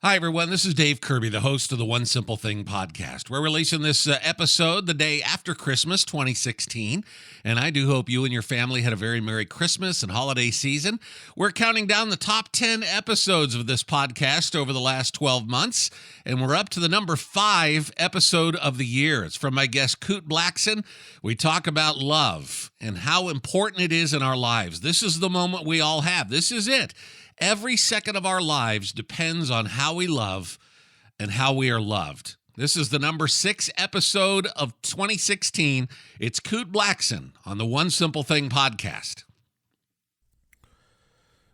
Hi, everyone. This is Dave Kirby, the host of the One Simple Thing podcast. We're releasing this episode the day after Christmas 2016, and I do hope you and your family had a very Merry Christmas and holiday season. We're counting down the top 10 episodes of this podcast over the last 12 months, and we're up to the number 5 episode of the year. It's from my guest, Kute Blackson. We talk about love and how important it is in our lives. This is the moment we all have. This is it. Every second of our lives depends on how we love and how we are loved. This is the number 6 episode of 2016. It's Kute Blackson on the One Simple Thing podcast.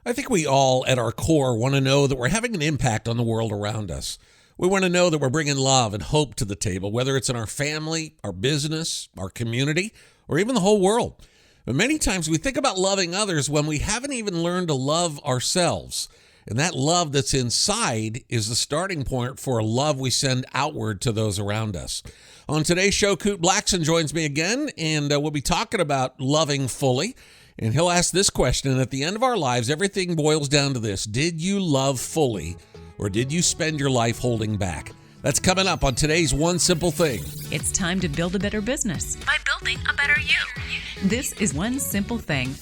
I think we all, at our core, want to know that we're having an impact on the world around us. We want to know that we're bringing love and hope to the table, whether it's in our family, our business, our community, or even the whole world. But many times we think about loving others when we haven't even learned to love ourselves. And that love that's inside is the starting point for a love we send outward to those around us. On today's show, Kute Blackson joins me again, and we'll be talking about loving fully. And he'll ask this question. At the end of our lives, everything boils down to this. Did you love fully, or did you spend your life holding back? That's coming up on today's One Simple Thing. It's time to build a better business by building a better you. This is One Simple Thing.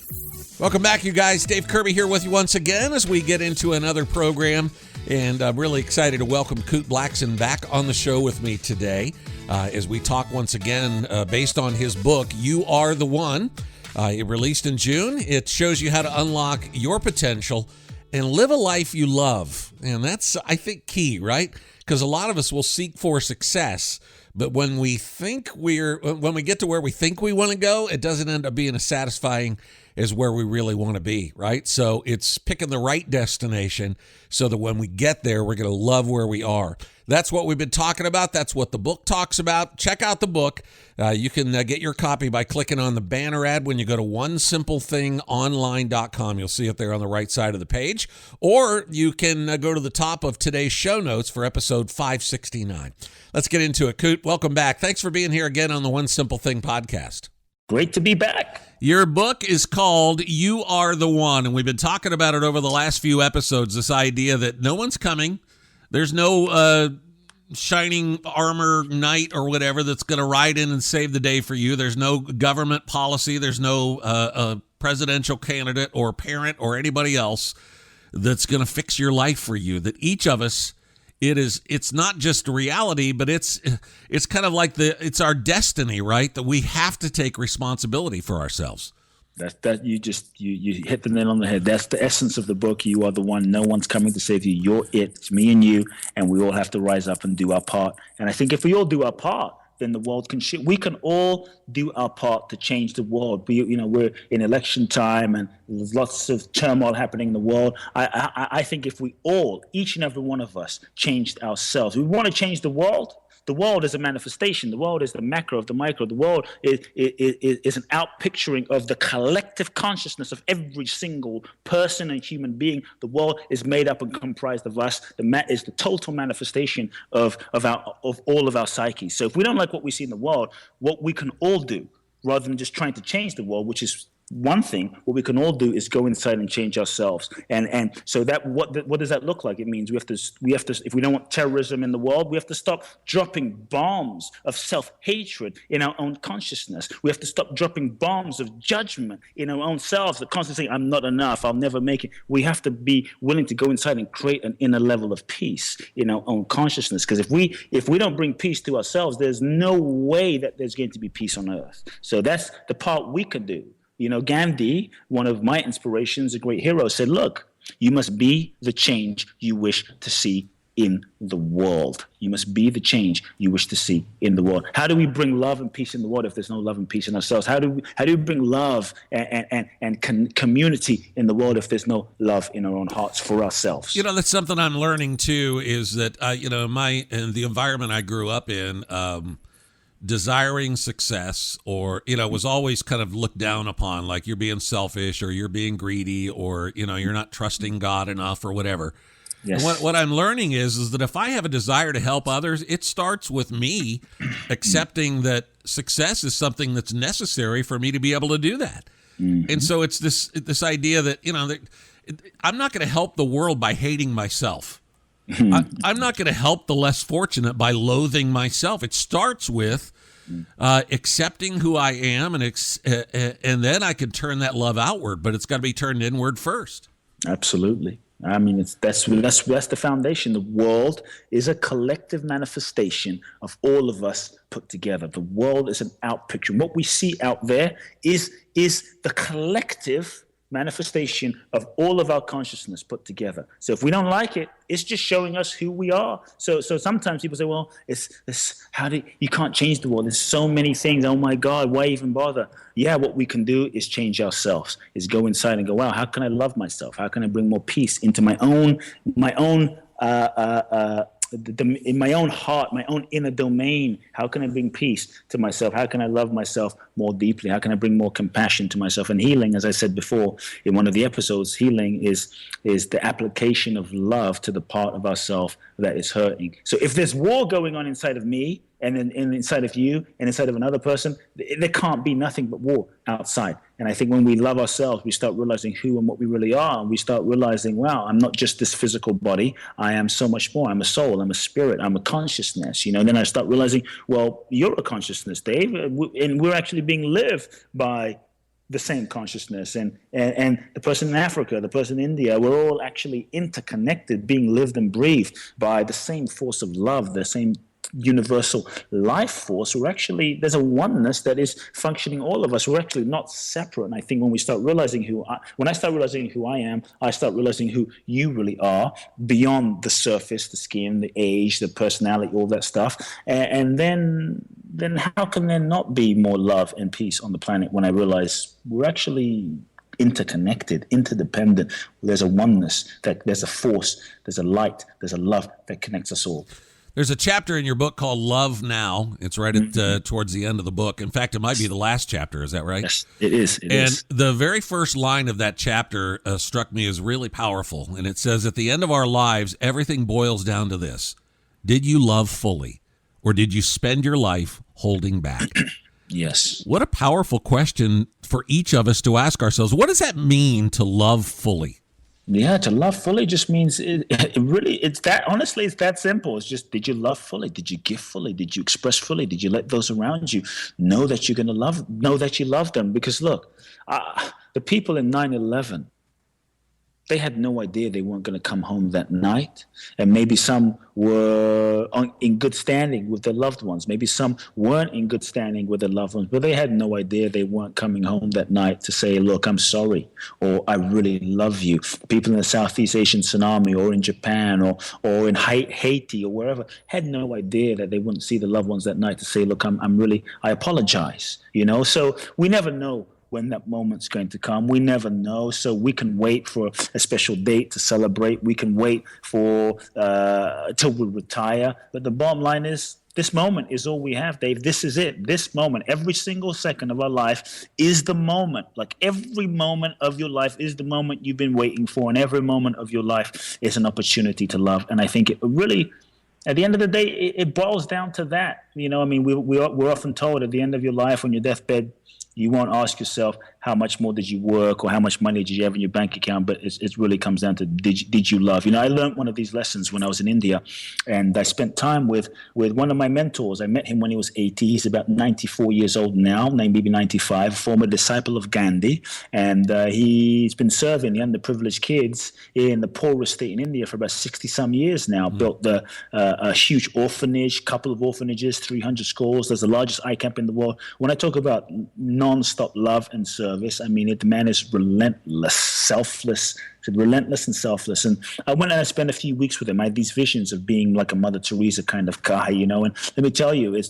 Welcome back, you guys. Dave Kirby here with you once again as we get into another program. And I'm really excited to welcome Kute Blackson back on the show with me today as we talk once again based on his book, You Are the One. It released in June. It shows you how to unlock your potential and live a life you love. And that's, I think, key, right? Because a lot of us will seek for success, but when we get to where we think we want to go, it doesn't end up being as satisfying as where we really want to be, right? So it's picking the right destination so that when we get there, we're going to love where we are. That's what we've been talking about. That's what the book talks about. Check out the book. You can get your copy by clicking on the banner ad when you go to onesimplethingonline.com. You'll see it there on the right side of the page. Or you can go to the top of today's show notes for episode 569. Let's get into it. Kute, welcome back. Thanks for being here again on the One Simple Thing podcast. Great to be back. Your book is called You Are the One, and we've been talking about it over the last few episodes, this idea that no one's coming. There's no shining armor knight or whatever that's going to ride in and save the day for you. There's no government policy. There's no presidential candidate or parent or anybody else that's going to fix your life for you. That each of us, it's not just reality, but it's kind of like it's our destiny, right? That we have to take responsibility for ourselves. You hit the nail on the head. That's the essence of the book. You are the one. No one's coming to save you. You're it. It's me and you, and we all have to rise up and do our part. And I think if we all do our part, then the world can shift. We can all do our part to change the world. We're in election time, and there's lots of turmoil happening in the world. I think if we all, each and every one of us, changed ourselves, we want to change the world. The world is a manifestation. The world is the macro of the micro. The world is an outpicturing of the collective consciousness of every single person and human being. The world is made up and comprised of us. Is the total manifestation of all of our psyches. So if we don't like what we see in the world, what we can all do, rather than just trying to change the world, which is one thing, what we can all do is go inside and change ourselves. And so that what does that look like? It means we have to if we don't want terrorism in the world, we have to stop dropping bombs of self-hatred in our own consciousness. We have to stop dropping bombs of judgment in our own selves that constantly saying, I'm not enough, I'll never make it. We have to be willing to go inside and create an inner level of peace in our own consciousness. Because if we don't bring peace to ourselves, there's no way that there's going to be peace on earth. So that's the part we can do. Gandhi, one of my inspirations, a great hero, said, look, you must be the change you wish to see in the world. You must be the change you wish to see in the world. How do we bring love and peace in the world if there's no love and peace in ourselves? How do we bring love and community in the world if there's no love in our own hearts for ourselves? That's something I'm learning too, is that, in the environment I grew up in, desiring success or, was always kind of looked down upon, like you're being selfish or you're being greedy or, you're not trusting God enough or whatever. Yes. What I'm learning is that if I have a desire to help others, it starts with me accepting that success is something that's necessary for me to be able to do that. Mm-hmm. And so it's this idea that, I'm not going to help the world by hating myself. I'm not going to help the less fortunate by loathing myself. It starts with accepting who I am, and then I can turn that love outward, but it's got to be turned inward first. Absolutely. I mean, that's the foundation. The world is a collective manifestation of all of us put together. The world is an out picture. What we see out there is the collective manifestation of all of our consciousness put together. So if we don't like it, it's just showing us who we are. So sometimes people say, well, it's you can't change the world. There's so many things. Oh my God, why even bother? Yeah, what we can do is change ourselves, is go inside and go, wow, how can I love myself? How can I bring more peace into my own in my own heart, my own inner domain? How can I bring peace to myself? How can I love myself more deeply? How can I bring more compassion to myself? And healing, as I said before in one of the episodes, healing is the application of love to the part of ourself that is hurting. So if there's war going on inside of me, and inside of you, and inside of another person, there can't be nothing but war outside. And I think when we love ourselves, we start realizing who and what we really are. And we start realizing, wow, I'm not just this physical body. I am so much more. I'm a soul. I'm a spirit. I'm a consciousness. And then I start realizing, well, you're a consciousness, Dave. And we're actually being lived by the same consciousness. And the person in Africa, the person in India, we're all actually interconnected, being lived and breathed by the same force of love, the same universal life force. There's a oneness that is functioning all of us. We're actually not separate. And I think when I start realizing who I am, I start realizing who you really are beyond the surface, the skin, the age, the personality, all that stuff. And then how can there not be more love and peace on the planet when I realize we're actually interconnected, interdependent. There's a oneness, there's a force, there's a light, there's a love that connects us all. There's a chapter in your book called Love Now. It's right at towards the end of the book. In fact, it might be the last chapter. Is that right? Yes, it is. It is. The very first line of that chapter struck me as really powerful. And it says, at the end of our lives, everything boils down to this. Did you love fully, or did you spend your life holding back? Yes. What a powerful question for each of us to ask ourselves. What does that mean to love fully? Yeah, to love fully just means it's that simple. It's just, did you love fully? Did you give fully? Did you express fully? Did you let those around you know that you're going to know that you love them? Because look, the people in 9/11, they had no idea they weren't going to come home that night. And maybe some were in good standing with their loved ones. Maybe some weren't in good standing with their loved ones, but they had no idea they weren't coming home that night to say, look, I'm sorry, or I really love you. People in the Southeast Asian tsunami, or in Japan, or in Haiti, or wherever, had no idea that they wouldn't see the loved ones that night to say, look, I apologize. So we never know when that moment's going to come. We never know. So we can wait for a special date to celebrate. We can wait for till we retire. But the bottom line is, this moment is all we have, Dave. This is it. This moment, every single second of our life is the moment. Like every moment of your life is the moment you've been waiting for. And every moment of your life is an opportunity to love. And I think it really, at the end of the day, it boils down to that. We're often told at the end of your life, on your deathbed, you won't ask yourself how much more did you work or how much money did you have in your bank account, but it really comes down to did you love? I learned one of these lessons when I was in India, and I spent time with one of my mentors. I met him when he was 80. He's about 94 years old now, maybe 95, former disciple of Gandhi, and he's been serving the underprivileged kids in the poorest state in India for about 60-some years now. Built a huge orphanage, couple of orphanages, 300 schools. There's the largest eye camp in the world. When I talk about non-stop love and service, the man is relentless, selfless, relentless and selfless. And I went and I spent a few weeks with him. I had these visions of being like a Mother Teresa kind of guy, and let me tell you,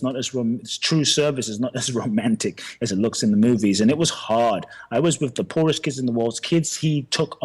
true service is not as romantic as it looks in the movies. And it was hard. I was with the poorest kids in the world, kids he took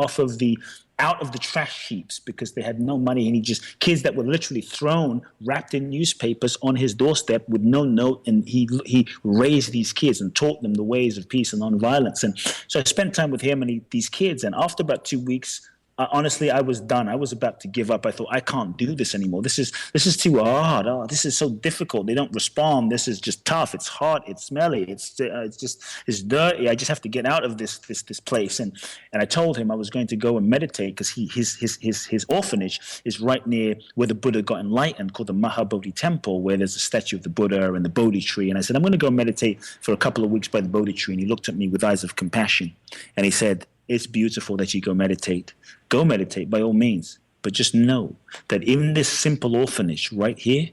out of the trash heaps because they had no money, and kids that were literally thrown, wrapped in newspapers on his doorstep with no note, and he raised these kids and taught them the ways of peace and nonviolence. And so I spent time with him and these kids, and after about 2 weeks, honestly, I was done. I was about to give up. I thought, I can't do this anymore. This is too hard. Oh, this is so difficult. They don't respond. This is just tough. It's hot. It's smelly. It's dirty. I just have to get out of this place. And I told him I was going to go and meditate, because his orphanage is right near where the Buddha got enlightened, called the Mahabodhi Temple, where there's a statue of the Buddha and the Bodhi tree. And I said, I'm going to go meditate for a couple of weeks by the Bodhi tree. And he looked at me with eyes of compassion, and he said, it's beautiful that you go meditate. Go meditate by all means. But just know that in this simple orphanage right here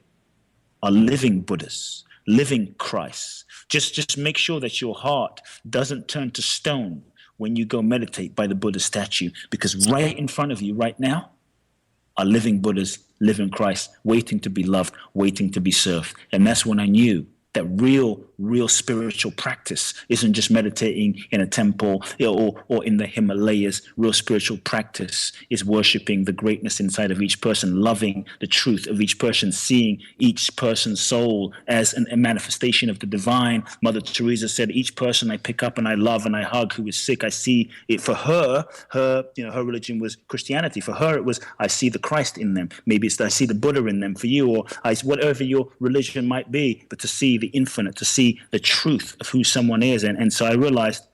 are living Buddhas, living Christs. Just make sure that your heart doesn't turn to stone when you go meditate by the Buddha statue, because right in front of you right now are living Buddhas, living Christ, waiting to be loved, waiting to be served. And that's when I knew that real spiritual practice isn't just meditating in a temple or in the Himalayas. Real spiritual practice is worshiping the greatness inside of each person, loving the truth of each person, seeing each person's soul as a manifestation of the divine. Mother Teresa said, each person I pick up and I love and I hug who is sick, I see it. For her religion was Christianity. For her, it was, I see the Christ in them. Maybe it's I see the Buddha in them. For you, or whatever your religion might be, but to see the infinite, to see the truth of who someone is. And so I realized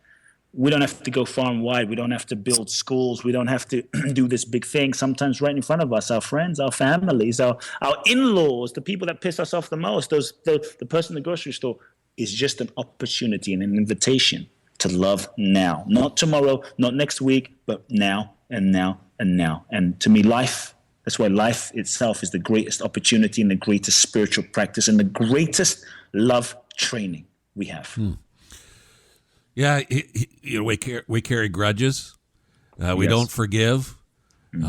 we don't have to go far and wide. We don't have to build schools. We don't have to do this big thing. Sometimes right in front of us, our friends, our families, our in-laws, the people that piss us off the most, the person in the grocery store, is just an opportunity and an invitation to love now. Not tomorrow, not next week, but now and now and now. And to me, that's why life itself is the greatest opportunity and the greatest spiritual practice and the greatest love training we have. Yeah, we carry grudges. We don't forgive. And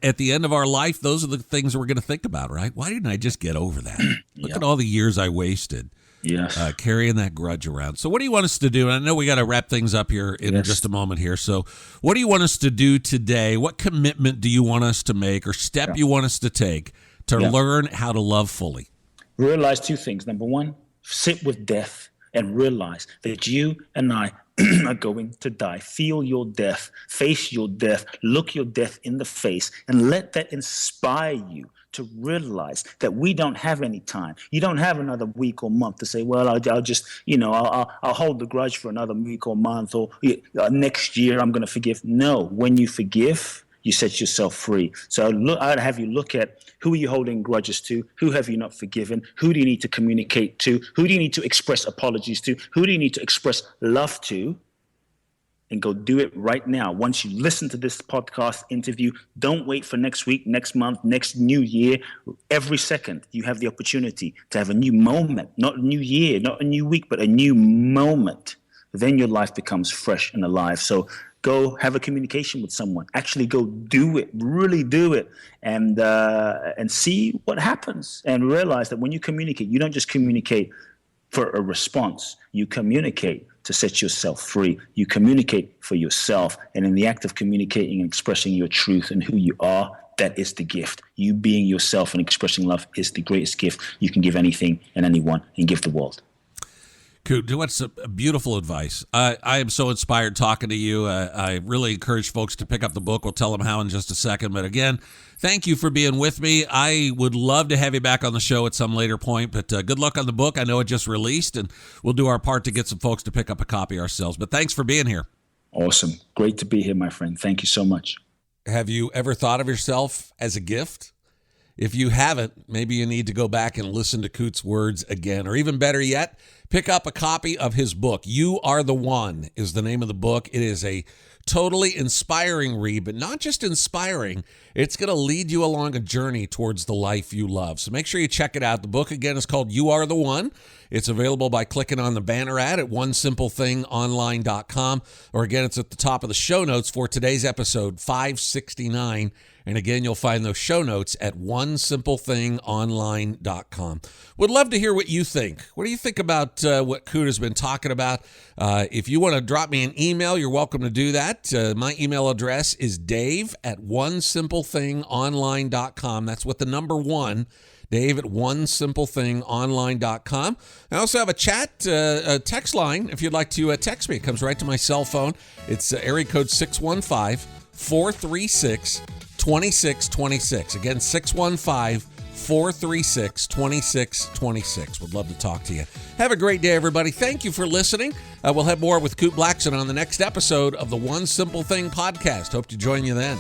at the end of our life, those are the things we're going to think about, right? Why didn't I just get over that? Look at all the years I wasted. Yes. Carrying that grudge around. So what do you want us to do? And I know we got to wrap things up here in just a moment here. So what do you want us to do today? What commitment do you want us to make, or step you want us to take to learn how to love fully? Realize two things. Number one, sit with death and realize that you and I are going to die. Feel your death, face your death, look your death in the face, and let that inspire you to realize that we don't have any time. You don't have another week or month to say, well, I'll just, I'll hold the grudge for another week or month, or next year I'm going to forgive. No, when you forgive, you set yourself free. So I'd have you look at, who are you holding grudges to? Who have you not forgiven? Who do you need to communicate to? Who do you need to express apologies to? Who do you need to express love to? And go do it right now. Once you listen to this podcast interview, don't wait for next week, next month, next new year. Every second, you have the opportunity to have a new moment, not a new year, not a new week, but a new moment. Then your life becomes fresh and alive. So go have a communication with someone. Actually go do it, really do it, and see what happens. And realize that when you communicate, you don't just communicate for a response. You communicate to set yourself free. You communicate for yourself. And in the act of communicating and expressing your truth and who you are, that is the gift. You being yourself and expressing love is the greatest gift you can give anything and anyone and give the world. Kute, what's a beautiful advice. I am so inspired talking to you. I really encourage folks to pick up the book. We'll tell them how in just a second. But again, thank you for being with me. I would love to have you back on the show at some later point. But good luck on the book. I know it just released, and we'll do our part to get some folks to pick up a copy ourselves. But thanks for being here. Awesome. Great to be here, my friend. Thank you so much. Have you ever thought of yourself as a gift? If you haven't, maybe you need to go back and listen to Kute's words again, or even better yet, pick up a copy of his book. You Are the One is the name of the book. It is a totally inspiring read, but not just inspiring. It's going to lead you along a journey towards the life you love. So make sure you check it out. The book, again, is called You Are the One. It's available by clicking on the banner ad at onesimplething.online.com, or again, it's at the top of the show notes for today's episode 569. And again, you'll find those show notes at onesimplething.online.com. Would love to hear what you think. What do you think about what Kute has been talking about? If you want to drop me an email, you're welcome to do that. My email address is dave@onesimplething.online.com. That's with the number 1, Dave at onesimplething.online.com. I also have a text line if you'd like to text me. It comes right to my cell phone. It's area code 615-436-2626. Again, 615-436-2626. Would love to talk to you. Have a great day, everybody. Thank you for listening. We'll have more with Kute Blackson on the next episode of the One Simple Thing podcast. Hope to join you then.